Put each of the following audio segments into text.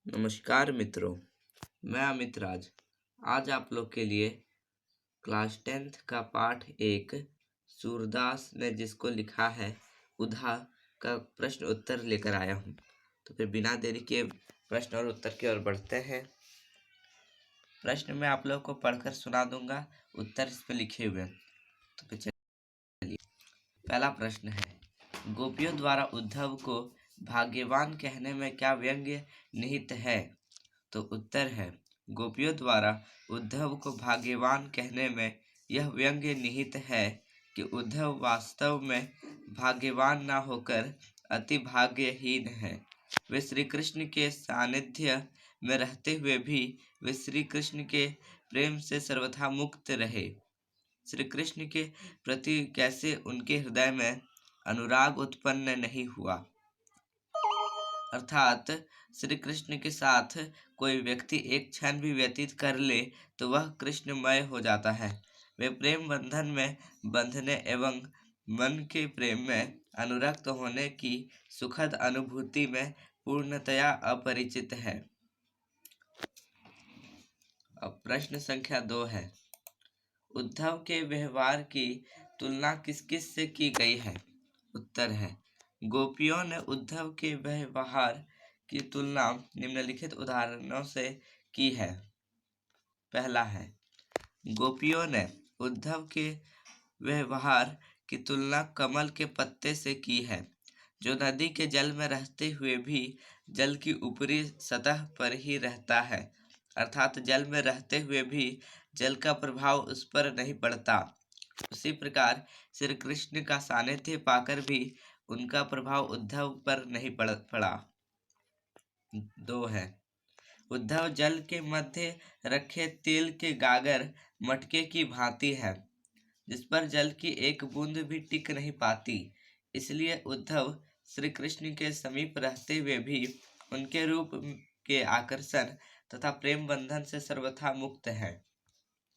नमस्कार मित्रों, मैं अमित राज। आज आप लोग के लिए क्लास 10th का पाठ एक सूरदास ने जिसको लिखा है उधा का प्रश्न उत्तर लेकर आया हूँ। तो फिर बिना देरी के प्रश्न और उत्तर की ओर बढ़ते हैं। प्रश्न मैं आप लोग को पढ़कर सुना दूंगा, उत्तर इस पे लिखे हुए हैं। तो फिर चलिए, पहला प्रश्न है, गोपियों द्वारा उद्धव को भाग्यवान कहने में क्या व्यंग्य निहित है? तो उत्तर है, गोपियों द्वारा उद्धव को भाग्यवान कहने में यह व्यंग्य निहित है कि उद्धव वास्तव में भाग्यवान न होकर अति भाग्यहीन है। वे श्री कृष्ण के सानिध्य में रहते हुए भी वे श्री कृष्ण के प्रेम से सर्वथा मुक्त रहे। श्री कृष्ण के प्रति कैसे उनके हृदय में अनुराग उत्पन्न नहीं हुआ। अर्थात श्री कृष्ण के साथ कोई व्यक्ति एक क्षण भी व्यतीत कर ले तो वह कृष्णमय हो जाता है। वे प्रेम बंधन में बंधने एवं मन के प्रेम में अनुरक्त होने की सुखद अनुभूति में पूर्णतया अपरिचित है। अब प्रश्न संख्या 2 है, उद्धव के व्यवहार की तुलना किस किस से की गई है? उत्तर है, गोपियों ने उद्धव के व्यवहार की तुलना निम्नलिखित उदाहरणों से की है। पहला है, गोपियों ने उद्धव के व्यवहार की तुलना कमल के पत्ते से की है, जो नदी के जल में रहते हुए भी जल की ऊपरी सतह पर ही रहता है। अर्थात जल में रहते हुए भी जल का प्रभाव उस पर नहीं पड़ता। उसी प्रकार श्री कृष्ण का सानिध्य पाकर भी उनका प्रभाव उद्धव पर नहीं पड़ा। 2 है, उद्धव जल के मध्य रखे तेल के गागर मटके की भांति है, जिस पर जल की एक बूंद भी टिक नहीं पाती। इसलिए उद्धव श्री कृष्ण के समीप रहते हुए भी उनके रूप के आकर्षण तथा प्रेम बंधन से सर्वथा मुक्त है।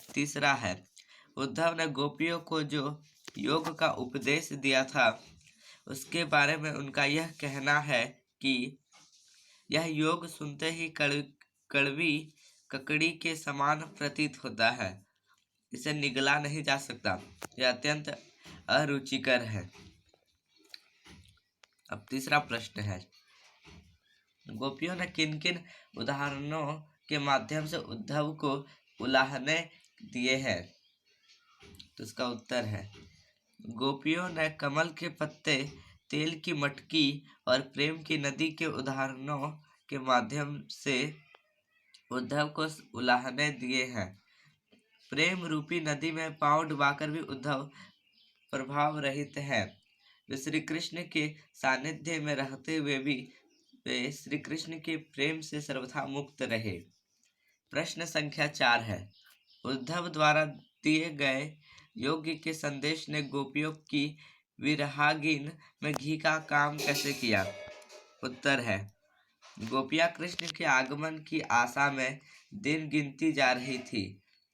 तीसरा है, उद्धव ने गोपियों को जो योग का उपदेश दिया था उसके बारे में उनका यह कहना है कि यह योग सुनते ही कड़वी ककड़ी के समान प्रतीत होता है, इसे निगला नहीं जा सकता, यह अत्यंत अरुचिकर है। अब तीसरा प्रश्न है, गोपियों ने किन किन उदाहरणों के माध्यम से उद्धव को उलाहने दिए हैं? तो इसका उत्तर है, गोपियों ने कमल के पत्ते, तेल की मटकी और प्रेम की नदी के उदाहरणों के माध्यम से उद्धव को उलाहने दिए हैं। प्रेम रूपी नदी में पांव डुबाकर भी उद्धव प्रभाव रहित है। वे श्री कृष्ण के सानिध्य में रहते हुए भी वे श्री कृष्ण के प्रेम से सर्वथा मुक्त रहे। प्रश्न संख्या 4 है, उद्धव द्वारा दिए गए योग्य के संदेश ने गोपियों की विरहागिन में घी का काम कैसे किया? उत्तर है, गोपियां कृष्ण के आगमन की आशा में दिन गिनती जा रही थी।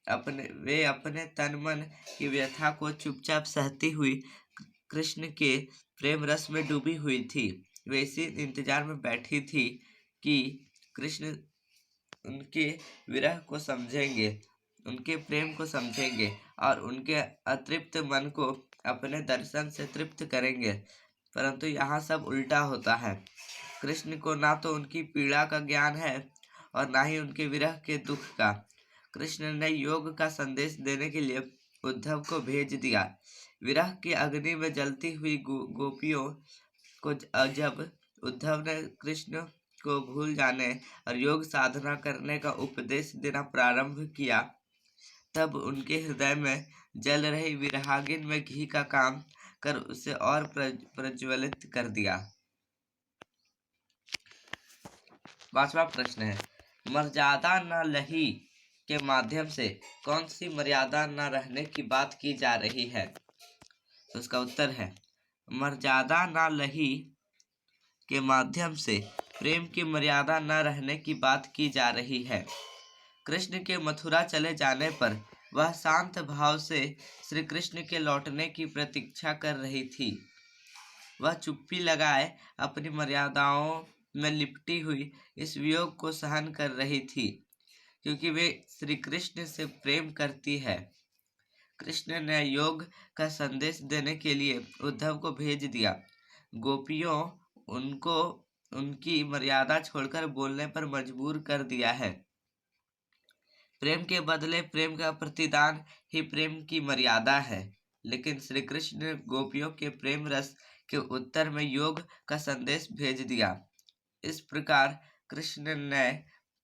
वे अपने तन मन की व्यथा को चुपचाप सहती हुई कृष्ण के प्रेम रस में डूबी हुई थी। वे इसी इंतजार में बैठी थी कि कृष्ण उनके विरह को समझेंगे, उनके प्रेम को समझेंगे और उनके अतृप्त मन को अपने दर्शन से तृप्त करेंगे। परंतु यहाँ सब उल्टा होता है। कृष्ण को ना तो उनकी पीड़ा का ज्ञान है और ना ही उनके विरह के दुख का। कृष्ण ने योग का संदेश देने के लिए उद्धव को भेज दिया। विरह की अग्नि में जलती हुई गोपियों को जब उद्धव ने कृष्ण को भूल जाने और योग साधना करने का उपदेश देना प्रारंभ किया, तब उनके हृदय में जल रही विरहागिन में घी का काम कर उसे और प्रज्वलित कर दिया। 5वां प्रश्न है, मर्यादा न लही के माध्यम से कौन सी मर्यादा न रहने की बात की जा रही है? तो उसका उत्तर है, मर्यादा न लही के माध्यम से प्रेम की मर्यादा न रहने की बात की जा रही है। कृष्ण के मथुरा चले जाने पर वह शांत भाव से श्री कृष्ण के लौटने की प्रतीक्षा कर रही थी। वह चुप्पी लगाए अपनी मर्यादाओं में लिपटी हुई इस वियोग को सहन कर रही थी, क्योंकि वे श्री कृष्ण से प्रेम करती है। कृष्ण ने योग का संदेश देने के लिए उद्धव को भेज दिया। गोपियों उनको उनकी मर्यादा छोड़कर बोलने पर मजबूर कर दिया है। प्रेम के बदले प्रेम का प्रतिदान ही प्रेम की मर्यादा है। लेकिन श्री कृष्ण ने गोपियों के प्रेम रस के उत्तर में योग का संदेश भेज दिया। इस प्रकार कृष्ण ने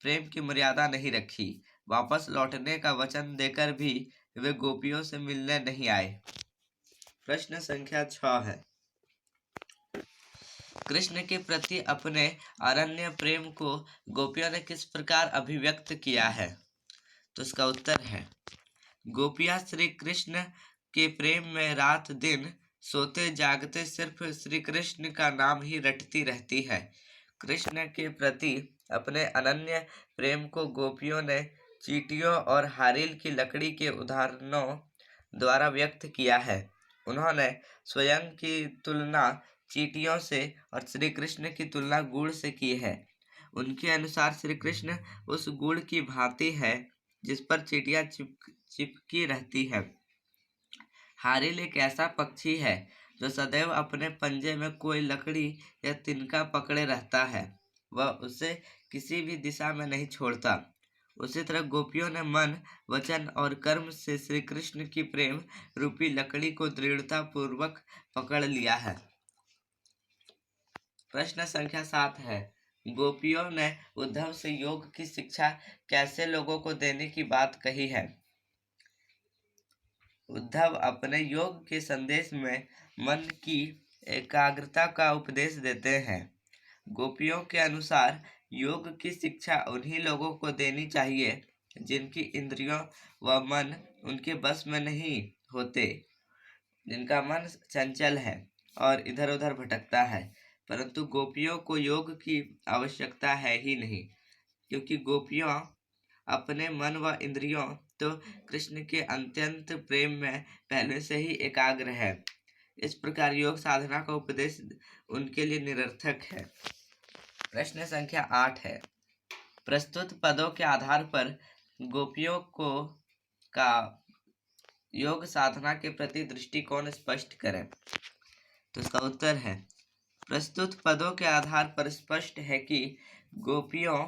प्रेम की मर्यादा नहीं रखी। वापस लौटने का वचन देकर भी वे गोपियों से मिलने नहीं आए। प्रश्न संख्या 6 है, कृष्ण के प्रति अपने अनन्य प्रेम को गोपियों ने किस प्रकार अभिव्यक्त किया है? तो इसका उत्तर है, गोपियां श्री कृष्ण के प्रेम में रात दिन सोते जागते सिर्फ श्री कृष्ण का नाम ही रटती रहती है। कृष्ण के प्रति अपने अनन्य प्रेम को गोपियों ने चींटियों और हारिल की लकड़ी के उदाहरणों द्वारा व्यक्त किया है। उन्होंने स्वयं की तुलना चींटियों से और श्री कृष्ण की तुलना गुड़ से की है। उनके अनुसार श्री कृष्ण उस गुड़ की भांति है जिस पर चींटियां चिपकी रहती है। हारिल एक ऐसा पक्षी है जो सदैव अपने पंजे में कोई लकड़ी या तिनका पकड़े रहता है। वह उसे किसी भी दिशा में नहीं छोड़ता। उसी तरह गोपियों ने मन, वचन और कर्म से श्री कृष्ण की प्रेम रूपी लकड़ी को दृढ़ता पूर्वक पकड़ लिया है। प्रश्न संख्या 7 है, गोपियों ने उद्धव से योग की शिक्षा कैसे लोगों को देने की बात कही है? उद्धव अपने योग के संदेश में मन की एकाग्रता का उपदेश देते हैं। गोपियों के अनुसार योग की शिक्षा उन्हीं लोगों को देनी चाहिए जिनकी इंद्रियों व मन उनके बस में नहीं होते, जिनका मन चंचल है और इधर उधर भटकता है। परंतु गोपियों को योग की आवश्यकता है ही नहीं, क्योंकि गोपियों अपने मन व इंद्रियों तो कृष्ण के अत्यंत प्रेम में पहले से ही एकाग्र है। इस प्रकार योग साधना का उपदेश उनके लिए निरर्थक है। प्रश्न संख्या 8 है, प्रस्तुत पदों के आधार पर गोपियों को का योग साधना के प्रति दृष्टिकोण स्पष्ट करें। तो इसका उत्तर है, प्रस्तुत पदों के आधार पर स्पष्ट है कि गोपियों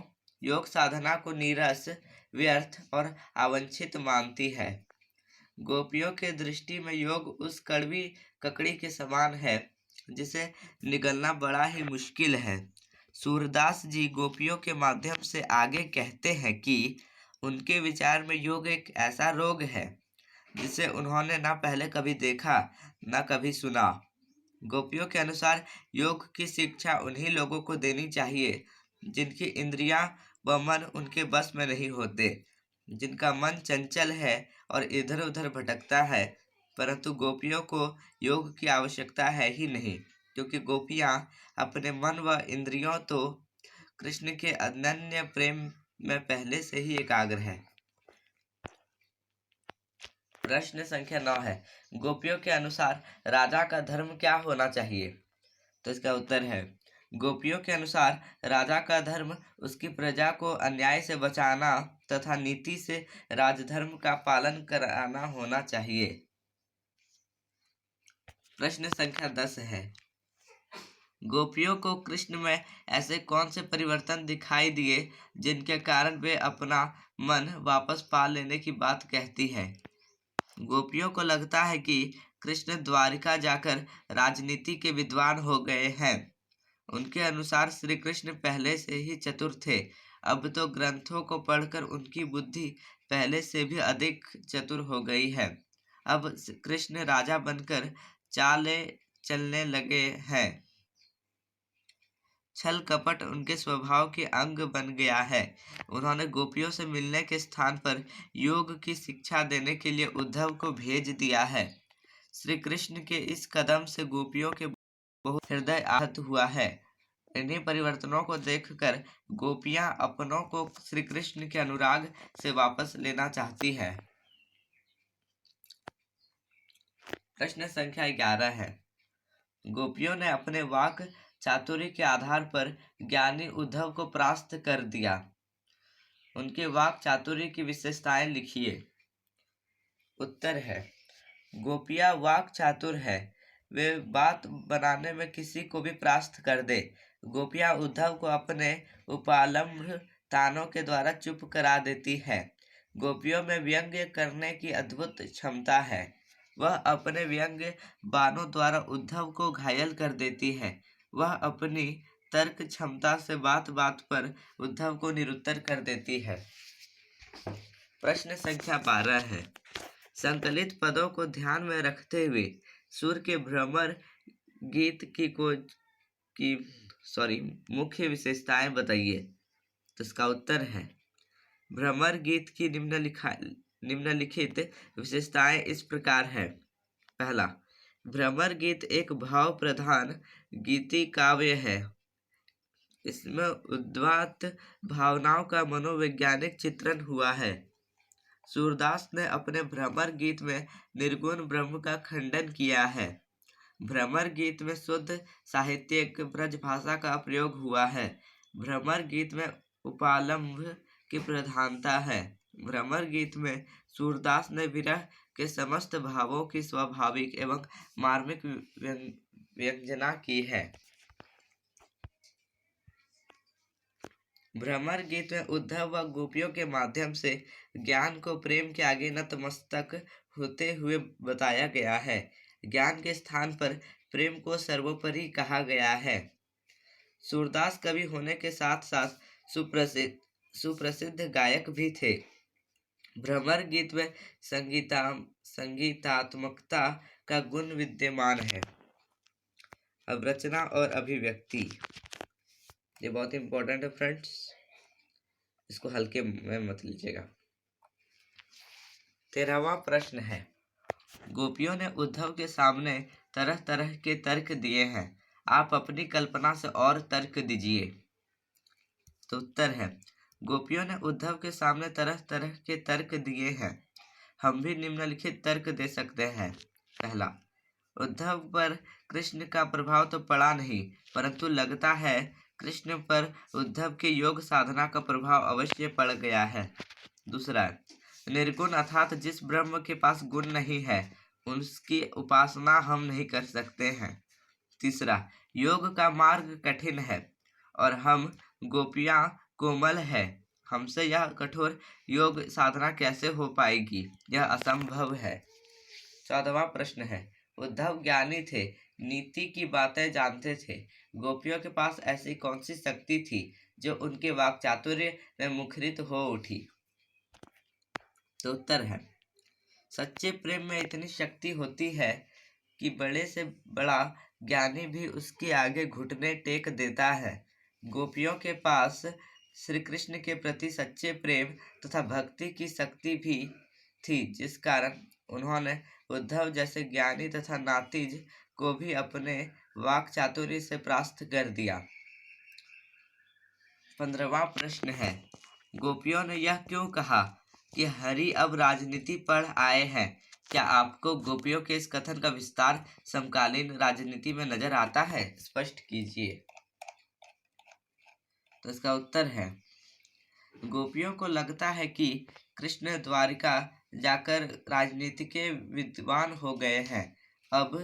योग साधना को नीरस, व्यर्थ और अवांछित मानती है। गोपियों के दृष्टि में योग उस कड़वी ककड़ी के समान है जिसे निगलना बड़ा ही मुश्किल है। सूरदास जी गोपियों के माध्यम से आगे कहते हैं कि उनके विचार में योग एक ऐसा रोग है जिसे उन्होंने ना पहले कभी देखा ना कभी सुना। गोपियों के अनुसार योग की शिक्षा उन्हीं लोगों को देनी चाहिए जिनकी इंद्रियां व मन उनके बस में नहीं होते, जिनका मन चंचल है और इधर उधर भटकता है। परंतु गोपियों को योग की आवश्यकता है ही नहीं, क्योंकि गोपियां अपने मन व इंद्रियों तो कृष्ण के अनन्य प्रेम में पहले से ही एकाग्र है। प्रश्न संख्या 9 है, गोपियों के अनुसार राजा का धर्म क्या होना चाहिए? तो इसका उत्तर है, गोपियों के अनुसार राजा का धर्म उसकी प्रजा को अन्याय से बचाना तथा नीति से राजधर्म का पालन कराना होना चाहिए। प्रश्न संख्या 10 है, गोपियों को कृष्ण में ऐसे कौन से परिवर्तन दिखाई दिए जिनके कारण वे अपना मन वापस पा लेने की बात कहती है? गोपियों को लगता है कि कृष्ण द्वारिका जाकर राजनीति के विद्वान हो गए हैं। उनके अनुसार श्री कृष्ण पहले से ही चतुर थे। अब तो ग्रंथों को पढ़कर उनकी बुद्धि पहले से भी अधिक चतुर हो गई है। अब कृष्ण राजा बनकर चाले चलने लगे हैं। छल कपट उनके स्वभाव के अंग बन गया है। उन्होंने गोपियों से मिलने के स्थान पर योग की शिक्षा देने के लिए उद्धव को भेज दिया है। श्री कृष्ण के इस कदम से गोपियों के बहुत हृदय आहत हुआ है। इन्हीं परिवर्तनों को देखकर गोपियां अपनों को श्री कृष्ण के अनुराग से वापस लेना चाहती है। प्रश्न संख्या 11 है, गोपियों ने अपने वाक चातुर्य के आधार पर ज्ञानी उद्धव को परास्त कर दिया। उनके वाक चातुर्य की विशेषताएं लिखिए। उत्तर है, गोपियां वाक चातुर है, वे बात बनाने में किसी को भी परास्त कर दे। गोपियां उद्धव को अपने उपालंभ तानों के द्वारा चुप करा देती है। गोपियों में व्यंग्य करने की अद्भुत क्षमता है। वह अपने व्यंग्य बाणों द्वारा उद्धव को घायल कर देती है। वह अपनी तर्क क्षमता से बात बात पर उद्धव को निरुत्तर कर देती है। प्रश्न संख्या 12 है, संकलित पदों को ध्यान में रखते हुए सूर के भ्रमर गीत की मुख्य विशेषताएं बताइए। तो इसका उत्तर है, भ्रमर गीत की निम्नलिखित विशेषताएं इस प्रकार है। पहला, भ्रमर गीत एक भाव प्रधान गीति काव्य है। इसमें उद्वात भावनाओं का मनोवैज्ञानिक चित्रण हुआ है। सूरदास ने अपने भ्रमर गीत में निर्गुण ब्रह्म का खंडन किया है। भ्रमर गीत में शुद्ध साहित्यिक ब्रज भाषा का प्रयोग हुआ है। भ्रमर गीत में उपालंभ की प्रधानता है। भ्रमर गीत में सूरदास ने विरह के समस्त भावों की स्वाभाविक एवं मार्मिक व्यंजना की है। भ्रमर गीत में उद्धव व गोपियों के माध्यम से ज्ञान को प्रेम के आगे नतमस्तक होते हुए बताया गया है। ज्ञान के स्थान पर प्रेम को सर्वोपरि कहा गया है। सूरदास कवि होने के साथ साथ सुप्रसिद्ध गायक भी थे। भ्रमर गीत में संगीतात्मकता का गुण विद्यमान है। अब रचना और अभिव्यक्ति, ये बहुत इंपॉर्टेंट है फ्रेंड्स, इसको हल्के में मत लीजिएगा। 13वां प्रश्न है, गोपियों ने उद्धव के सामने तरह तरह के तर्क दिए हैं, आप अपनी कल्पना से और तर्क दीजिए। तो उत्तर है, गोपियों ने उद्धव के सामने तरह तरह के तर्क दिए हैं। हम भी निम्नलिखित तर्क दे सकते हैं। पहला, उद्धव पर कृष्ण का प्रभाव तो पड़ा नहीं, परंतु लगता है कृष्ण पर उद्धव के योग साधना का प्रभाव अवश्य पड़ गया है। दूसरा, निर्गुण अर्थात जिस ब्रह्म के पास गुण नहीं है उसकी उपासना हम नहीं कर सकते हैं। तीसरा, योग का मार्ग कठिन है और हम गोपियां कोमल है, हमसे यह कठोर योग साधना कैसे हो पाएगी, यह असंभव है। 14वां प्रश्न है, उद्धव ज्ञानी थे, नीति की बातें जानते थे, गोपियों के पास ऐसी कौन सी शक्ति थी जो उनके वाक्चातुर्य में मुखरित हो उठी। तो उत्तर है, सच्चे प्रेम में इतनी शक्ति होती है कि बड़े से बड़ा ज्ञानी भी उसके आगे घुटने टेक देता है। गोपियों के पास श्री कृष्ण के प्रति सच्चे प्रेम तथा भक्ति की शक्ति भी थी, जिस कारण उन्होंने उद्धव जैसे ज्ञानी तथा नातिज को भी अपने वाक चातुर्य से परास्त कर दिया। 15वां प्रश्न है, गोपियों ने यह क्यों कहा कि हरि अब राजनीति पढ़ आए हैं? क्या आपको गोपियों के इस कथन का विस्तार समकालीन राजनीति में नजर आता है? स्पष्ट कीजिए। तो इसका उत्तर है, गोपियों को लगता है कि कृष्ण द्वारिका जाकर राजनीति के विद्वान हो गए हैं। अब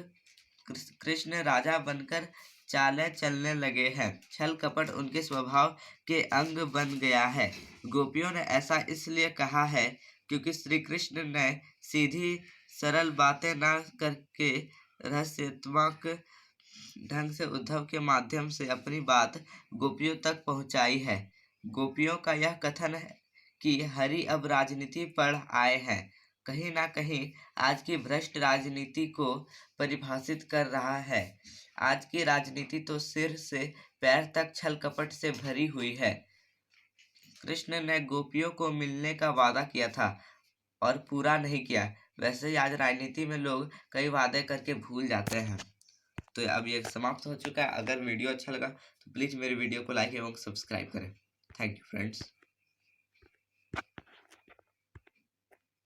कृष्ण राजा बनकर चालें चलने लगे हैं, छल कपट उनके स्वभाव के अंग बन गया है। गोपियों ने ऐसा इसलिए कहा है क्योंकि श्री कृष्ण ने सीधी सरल बातें न करके रहस्यात्मक ढंग से उद्धव के माध्यम से अपनी बात गोपियों तक पहुंचाई है। गोपियों का यह कथन है कि हरि अब राजनीति पढ़ आए हैं, कहीं ना कहीं आज की भ्रष्ट राजनीति को परिभाषित कर रहा है। आज की राजनीति तो सिर से पैर तक छल कपट से भरी हुई है। कृष्ण ने गोपियों को मिलने का वादा किया था और पूरा नहीं किया। वैसे ही आज राजनीति में लोग कई वादे करके भूल जाते हैं। तो अब ये समाप्त हो चुका है। अगर वीडियो अच्छा लगा तो प्लीज़ मेरे वीडियो को लाइक एवं सब्सक्राइब करें। Thank you friends.